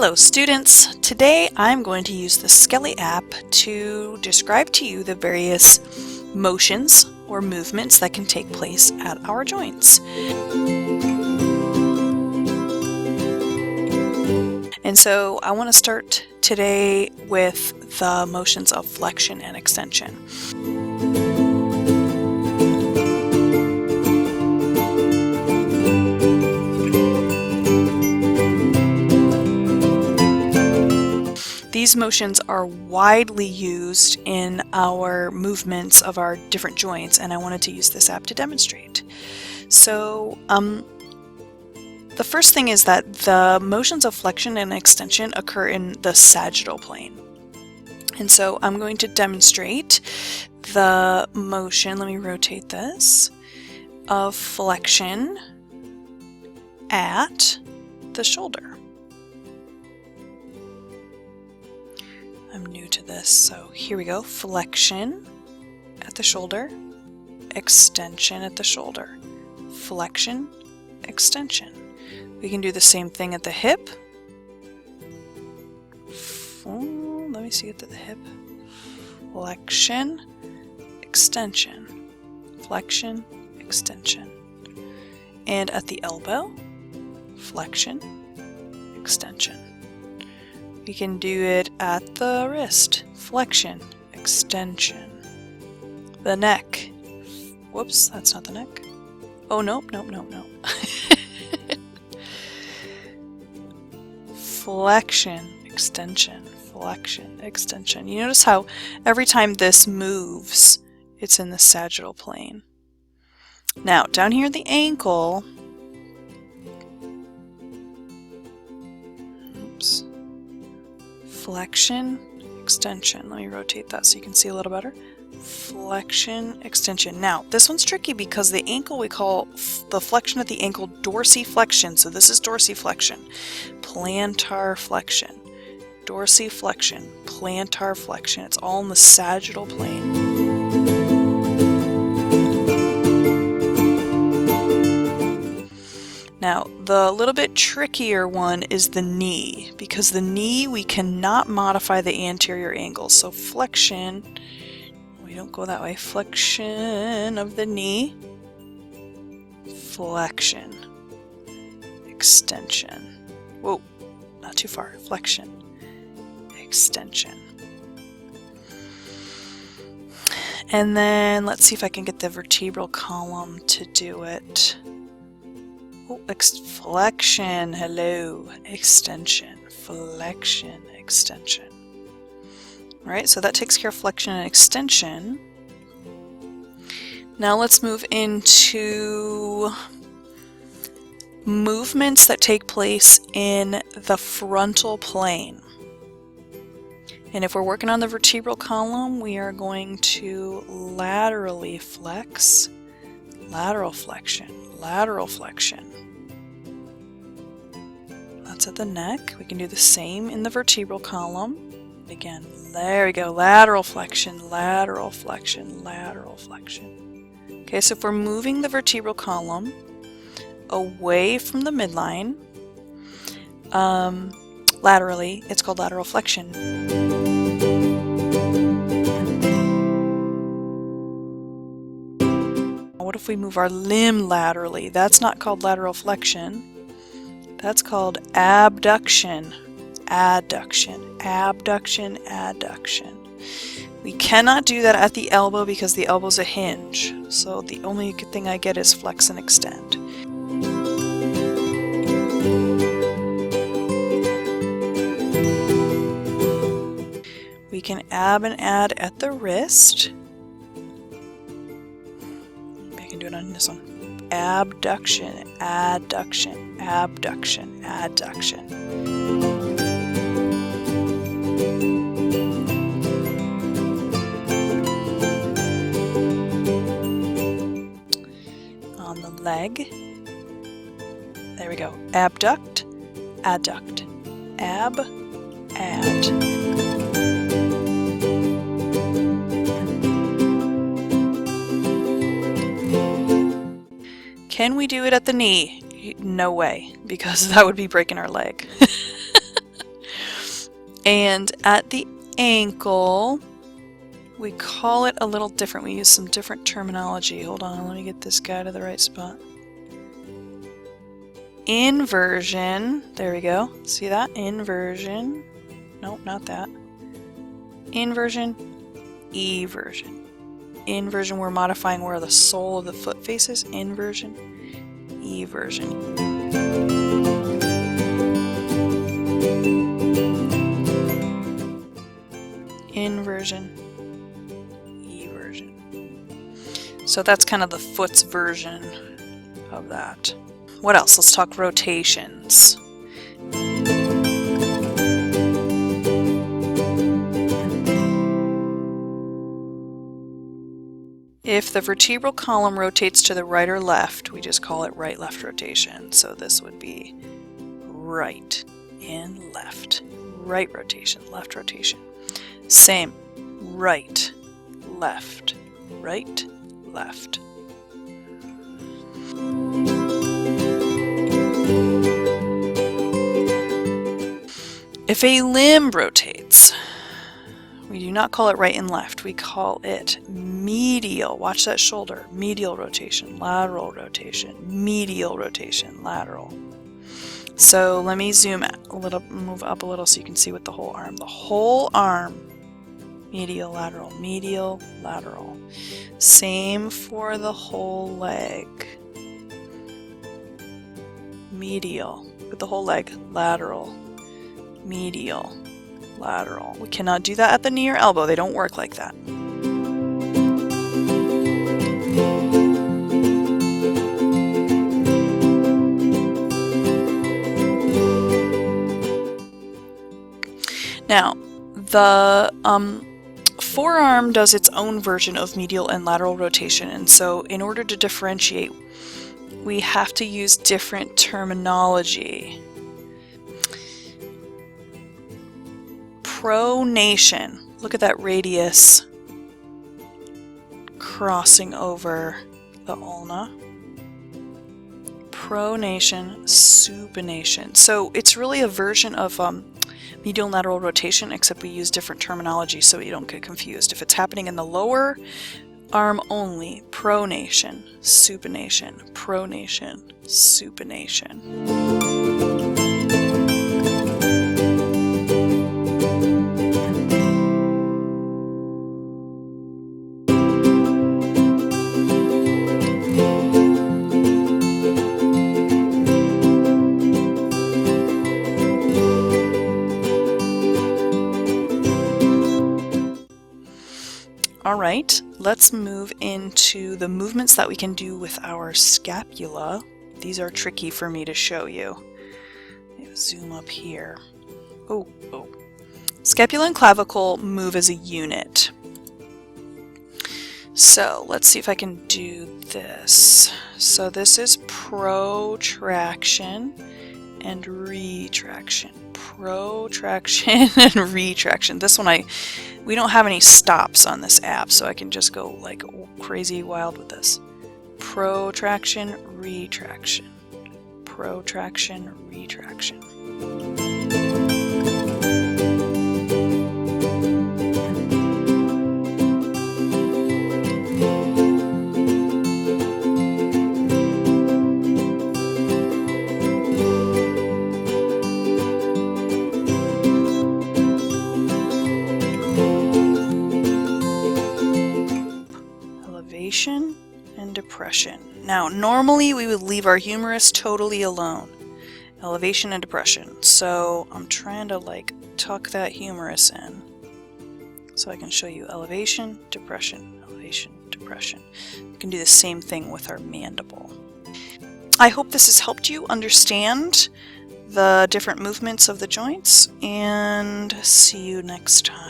Hello students! Today I'm going to use the Skelly app to describe to you the various motions or movements that can take place at our joints. And so I want to start today with the motions of flexion and extension. These motions are widely used in our movements of our different joints, and I wanted to use this app to demonstrate. So the first thing is that the motions of flexion and extension occur in the sagittal plane. And so I'm going to demonstrate the motion, let me rotate this, of flexion at the shoulder. I'm new to this, so here we go. Flexion at the shoulder, extension at the shoulder, flexion, extension. We can do the same thing at the hip. Let me see it at the hip. Flexion, extension, flexion, extension. And at the elbow, flexion, extension. We can do it at the wrist, flexion, extension. The neck, whoops, that's not the neck. Oh, nope. Flexion, extension, flexion, extension. You notice how every time this moves, it's in the sagittal plane. Now, down here at the ankle, oops. Flexion, extension. Let me rotate that so you can see a little better. Flexion, extension. Now, this one's tricky because the ankle, we call the flexion at the ankle dorsiflexion. So this is dorsiflexion. Plantar flexion. Dorsiflexion. Plantar flexion. It's all in the sagittal plane. Now, the little bit trickier one is the knee, because the knee we cannot modify the anterior angle. So flexion, we don't go that way, flexion of the knee, flexion, extension. Whoa, not too far, flexion, extension. And then let's see if I can get the vertebral column to do it. Oh, flexion, hello, extension, flexion, extension. All right, so that takes care of flexion and extension. Now let's move into movements that take place in the frontal plane. And if we're working on the vertebral column, we are going to laterally flex, lateral flexion, lateral flexion. That's at the neck. We can do the same in the vertebral column. Again, there we go. Lateral flexion, lateral flexion, lateral flexion. Okay, so if we're moving the vertebral column away from the midline, laterally, it's called lateral flexion. What if we move our limb laterally? That's not called lateral flexion. That's called abduction. Adduction. Abduction, adduction. We cannot do that at the elbow because the elbow's a hinge. So the only thing I get is flex and extend. We can ab and add at the wrist. I can do it on this one. Abduction, adduction, abduction, adduction. On the leg, there we go. Abduct, adduct, ab, add. Can we do it at the knee? No way, because that would be breaking our leg. And at the ankle, we call it a little different. We use some different terminology. Hold on, let me get this guy to the right spot. Inversion. There we go. See that? Inversion. Nope, not that. Inversion. Eversion. Inversion, we're modifying where the sole of the foot faces. Inversion. Eversion. Inversion. Eversion. So that's kind of the foot's version of that. What else? Let's talk rotations. If the vertebral column rotates to the right or left, we just call it right-left rotation. So this would be right and left. Right rotation, left rotation. Same. Right, left, right, left. If a limb rotates, we do not call it right and left. We call it medial. Watch that shoulder. Medial rotation, lateral rotation, medial rotation, lateral. So let me zoom a little, move up a little so you can see with the whole arm. The whole arm, medial, lateral, medial, lateral. Same for the whole leg. Medial, with the whole leg, lateral, medial, lateral. We cannot do that at the knee or elbow. They don't work like that. Now, the forearm does its own version of medial and lateral rotation, and so in order to differentiate, we have to use different terminology. Pronation. Look at that radius crossing over the ulna. Pronation, supination. So it's really a version of medial and lateral rotation, except we use different terminology so you don't get confused. If it's happening in the lower arm only, pronation, supination, pronation, supination. Alright, let's move into the movements that we can do with our scapula. These are tricky for me to show you. Zoom up here. Oh. Scapula and clavicle move as a unit. So let's see if I can do this. So this is protraction and retraction. Protraction and retraction. This one we don't have any stops on this app, so I can just go like crazy wild with this. Protraction, retraction. Protraction, retraction. And depression. Now, normally we would leave our humerus totally alone. Elevation and depression. So I'm trying to like tuck that humerus in so I can show you elevation, depression, elevation, depression. We can do the same thing with our mandible. I hope this has helped you understand the different movements of the joints, and see you next time.